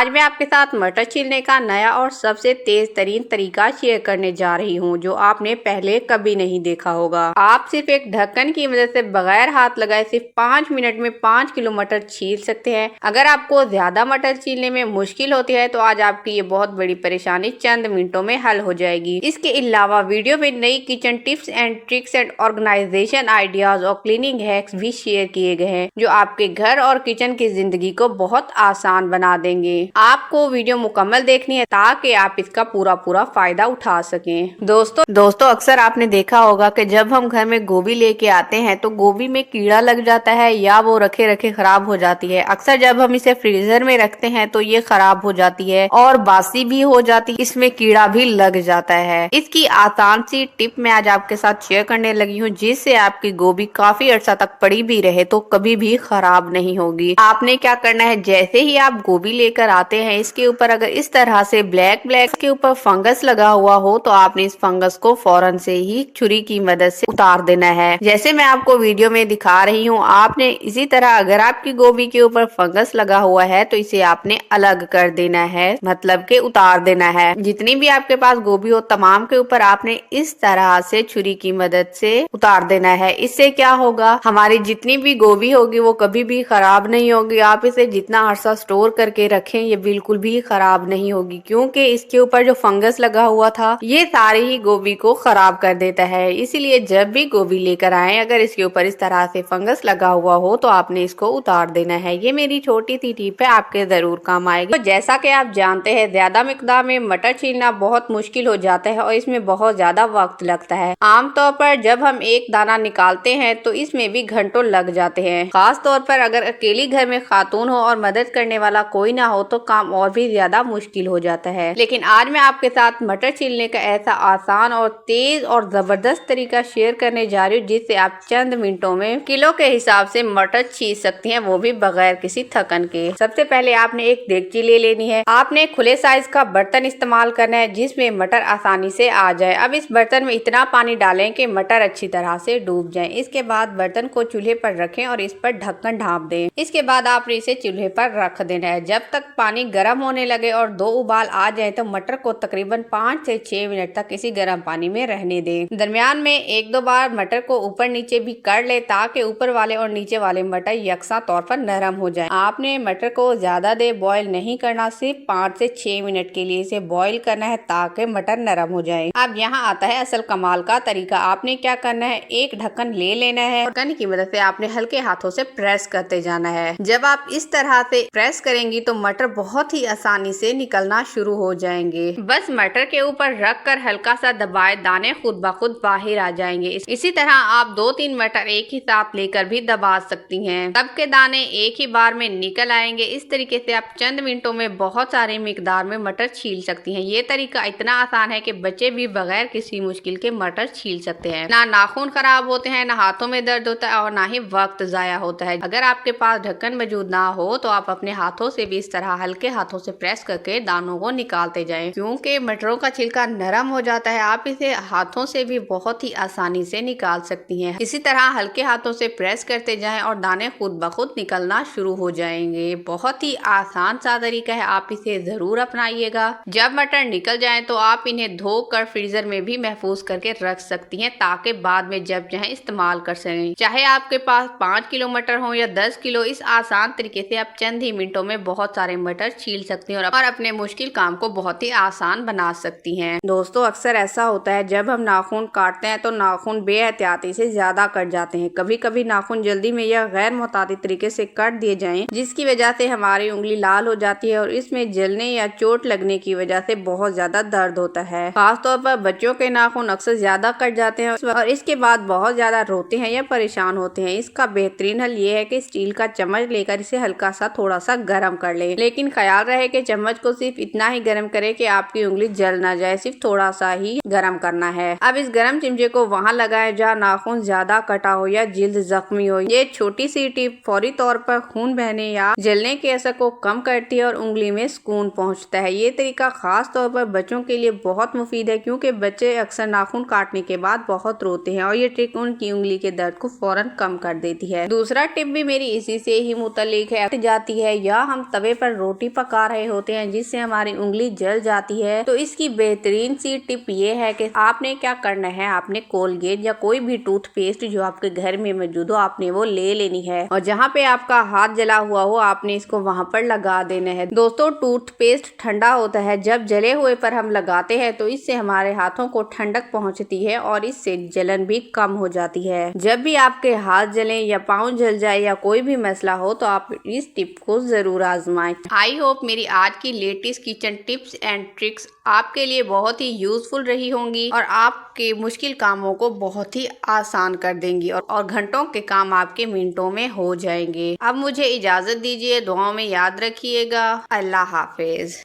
आज मैं आपके साथ मटर छीलने का नया और सबसे तेज तरीन तरीका शेयर करने जा रही हूँ जो आपने पहले कभी नहीं देखा होगा। आप सिर्फ एक ढक्कन की मदद से बगैर हाथ लगाए सिर्फ 5 मिनट में 5 किलो मटर छील सकते हैं। अगर आपको ज्यादा मटर छीलने में मुश्किल होती है तो आज आपकी ये बहुत बड़ी परेशानी चंद मिनटों में हल हो जाएगी। इसके अलावा वीडियो में नई kitchen tips and tricks and organization ideas और क्लीनिंग हैक्स भी शेयर किए गए हैं जो आपके घर और किचन की जिंदगी को बहुत आसान बना देंगे। आपको वीडियो मुकम्मल देखनी है ताकि आप इसका पूरा फायदा उठा सकें। दोस्तों अक्सर आपने देखा होगा कि जब हम घर में गोभी लेके आते हैं तो गोभी में कीड़ा लग जाता है या वो रखे रखे खराब हो जाती है। अक्सर जब हम इसे फ्रीजर में रखते हैं तो ये खराब हो जाती है और बासी भी हो जाती है, इसमें कीड़ा भी लग जाता है। इसकी आसान सी टिप मैं आज आपके साथ शेयर करने लगी हूँ जिससे आपकी गोभी काफी अर्सा तक पड़ी भी रहे तो कभी भी खराब नहीं होगी। आपने क्या करना है, जैसे ही आप गोभी लेकर आते हैं इसके ऊपर अगर इस तरह से ब्लैक के ऊपर फंगस लगा हुआ हो तो आपने इस फंगस को फौरन से ही छुरी की मदद से उतार देना है। जैसे मैं आपको वीडियो में दिखा रही हूँ आपने इसी तरह अगर आपकी गोभी के ऊपर फंगस लगा हुआ है तो इसे आपने अलग कर देना है, मतलब के उतार देना है। जितनी भी आपके पास गोभी हो तमाम के ऊपर आपने इस तरह से छुरी की मदद से उतार देना है। इससे क्या होगा, हमारी जितनी भी गोभी होगी वो कभी भी खराब नहीं होगी। आप इसे जितना अरसा स्टोर करके रखें ये बिल्कुल भी खराब नहीं होगी क्योंकि इसके ऊपर जो फंगस लगा हुआ था ये सारी ही गोभी को खराब कर देता है। इसीलिए जब भी गोभी लेकर आए अगर इसके ऊपर इस तरह से फंगस लगा हुआ हो तो आपने इसको उतार देना है। ये मेरी छोटी सी टिप है, आपके जरूर काम आएगी। तो जैसा कि आप जानते हैं ज्यादा मिकदार में मटर छीलना बहुत मुश्किल हो जाता है और इसमें बहुत ज्यादा वक्त लगता है। आमतौर पर जब हम एक दाना निकालते हैं तो इसमें भी घंटों लग जाते हैं। खास तौर पर अगर अकेली घर में खातून हो और मदद करने वाला कोई ना हो तो काम और भी ज्यादा मुश्किल हो जाता है। लेकिन आज मैं आपके साथ मटर छीलने का ऐसा आसान और तेज और जबरदस्त तरीका शेयर करने जा रही हूँ जिससे आप चंद मिनटों में किलो के हिसाब से मटर छील सकती हैं, वो भी बगैर किसी थकन के। सबसे पहले आपने एक देगची ले लेनी है। आपने खुले साइज का बर्तन इस्तेमाल करना है जिसमें मटर आसानी से आ जाए। अब इस बर्तन में इतना पानी डालें कि मटर अच्छी तरह से डूब जाए। इसके बाद बर्तन को चूल्हे पर रखें और इस पर ढक्कन ढाँप दें। इसके बाद आपने इसे चूल्हे पर रख देना है। जब तक पानी गर्म होने लगे और 2 उबाल आ जाए तो मटर को तकरीबन 5 से 6 मिनट तक इसी गर्म पानी में रहने दें। दरमियान में 1-2 बार मटर को ऊपर नीचे भी कर ले ताकि ऊपर वाले और नीचे वाले मटर यकसा तौर पर नरम हो जाए। आपने मटर को ज्यादा देर बॉईल नहीं करना, सिर्फ 5 से 6 मिनट के लिए इसे बॉईल करना है ताकि मटर नरम हो जाए। अब यहाँ आता है असल कमाल का तरीका। आपने क्या करना है, एक ढक्कन ले लेना है और ढक्कन की मदद से आपने हल्के हाथों से प्रेस करते जाना है। जब आप इस तरह से प्रेस करेंगी तो मटर बहुत ही आसानी से निकलना शुरू हो जाएंगे। बस मटर के ऊपर रख कर हल्का सा दबाए, दाने खुद ब खुद बाहर आ जाएंगे। इसी तरह आप 2-3 मटर एक ही साथ लेकर भी दबा सकती हैं, सबके दाने एक ही बार में निकल आएंगे। इस तरीके से आप चंद मिनटों में बहुत सारे मिकदार में मटर छील सकती हैं। ये तरीका इतना आसान है कि बच्चे भी बगैर किसी मुश्किल के मटर छील सकते हैं। ना नाखून खराब होते हैं, ना हाथों में दर्द होता है और ना ही वक्त जाया होता है। अगर आपके पास ढक्कन मौजूद ना हो तो आप अपने हाथों से भी इस तरह हल्के हाथों से प्रेस करके दानों को निकालते जाएं। क्योंकि मटरों का छिलका नरम हो जाता है आप इसे हाथों से भी बहुत ही आसानी से निकाल सकती हैं। इसी तरह हल्के हाथों से प्रेस करते जाएं और दाने खुद ब खुद निकलना शुरू हो जाएंगे। बहुत ही आसान सा तरीका है, आप इसे जरूर अपनाइएगा। जब मटर निकल जाए तो आप इन्हें धोकर फ्रीजर में भी महफूज करके रख सकती हैं ताकि बाद में जब चाहे इस्तेमाल कर सकें। चाहे आपके पास 5 किलो मटर हो या 10 किलो, इस आसान तरीके से आप चंद ही मिनटों में बहुत सारे मटर छील सकती हैं और अपने मुश्किल काम को बहुत ही आसान बना सकती हैं। दोस्तों अक्सर ऐसा होता है जब हम नाखून काटते हैं तो नाखून बेएहतियाती से ज्यादा कट जाते हैं। कभी कभी नाखून जल्दी में या गैर मुतादिक तरीके से कट दिए जाएं जिसकी वजह से हमारी उंगली लाल हो जाती है और इसमें जलने या चोट लगने की वजह से बहुत ज्यादा दर्द होता है। खासतौर पर बच्चों के नाखून अक्सर ज्यादा कट जाते हैं और इसके बाद बहुत ज्यादा रोते हैं या परेशान होते हैं। इसका बेहतरीन हल ये है कि स्टील का चम्मच लेकर इसे हल्का सा थोड़ा सा गर्म कर ले, लेकिन ख्याल रहे कि चम्मच को सिर्फ इतना ही गर्म करे कि आपकी उंगली जल ना जाए, सिर्फ थोड़ा सा ही गर्म करना है। अब इस गर्म चिमचे को वहां लगाएं जहां नाखून ज्यादा कटा हो या जिल्द जख्मी हो। ये छोटी सी टिप फौरी तौर पर खून बहने या जलने के असर को कम करती है और उंगली में सुकून पहुंचता है। ये तरीका खास तौर पर बच्चों के लिए बहुत मुफीद है क्योंकि बच्चे अक्सर नाखून काटने के बाद बहुत रोते हैं और ये ट्रिक उनकी उंगली के दर्द को फौरन कम कर देती है। दूसरा टिप भी मेरी इसी से ही मुतल्लिक है जाती है या हम तवे पर रोटी रोटी पका रहे होते हैं जिससे हमारी उंगली जल जाती है, तो इसकी बेहतरीन सी टिप ये है कि आपने क्या करना है, आपने कोलगेट या कोई भी टूथपेस्ट जो आपके घर में मौजूद हो आपने वो ले लेनी है और जहाँ पे आपका हाथ जला हुआ हो आपने इसको वहां पर लगा देना है। दोस्तों टूथपेस्ट ठंडा होता है, जब जले हुए पर हम लगाते हैं तो इससे हमारे हाथों को ठंडक पहुंचती है और इससे जलन भी कम हो जाती है। जब भी आपके हाथ जले या पाँव जल जाए या कोई भी मसला हो तो आप इस टिप को जरूर आजमाएं। आई होप मेरी आज की latest kitchen tips and tricks आपके लिए बहुत ही यूजफुल रही होंगी और आपके मुश्किल कामों को बहुत ही आसान कर देंगी और घंटों के काम आपके मिनटों में हो जाएंगे। अब मुझे इजाजत दीजिए, दुआओं में याद रखिएगा। अल्लाह हाफिज।